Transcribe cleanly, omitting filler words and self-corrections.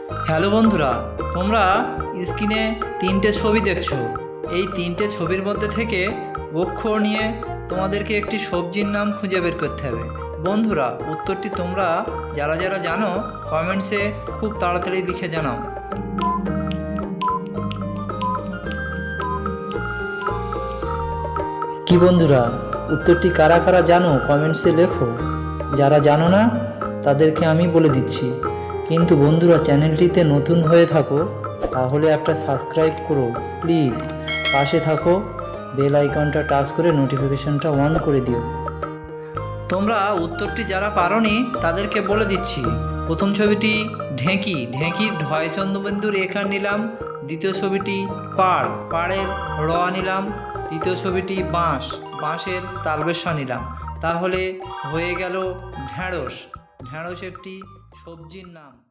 Hello বন্ধুরা, তোমরা স্ক্রিনে তিনটে ছবি দেখছো। এই তিনটে ছবির মধ্যে থেকে অক্ষর নিয়ে তোমাদেরকে একটি সবজির নাম খুঁজে বের করতে হবে। বন্ধুরা, উত্তরটি তোমরা যারা যারা জানো কমেন্টসে খুব তাড়াতাড়ি লিখে জানাও। কি বন্ধুরা, উত্তরটি কারা কারা জানো কমেন্টসে লেখো। যারা জানো না তাদেরকে আমি বলে দিচ্ছি। কিন্তু বন্ধুরা, চ্যানেলটিতে নতুন হয়ে থাকো তাহলে একটা সাবস্ক্রাইব করো প্লিজ। পাশে থাকো, বেল আইকনটা টাচ করে নোটিফিকেশনটা অন করে দিও। তোমরা উত্তরটি যারা পারোনি তাদেরকে বলে দিচ্ছি। প্রথম ছবিটি ঢেঁকি, ঢেঁকির ঢয় চন্দ্রবিন্দুর এখান নিলাম। দ্বিতীয় ছবিটি পাড়, পাড়ের র নিলাম। তৃতীয় ছবিটি বাঁশ, বাঁশের তালবেশা নিলাম। তাহলে হয়ে গেল ঢেঁড়স। ঢেঁড়স একটি সবজির নাম।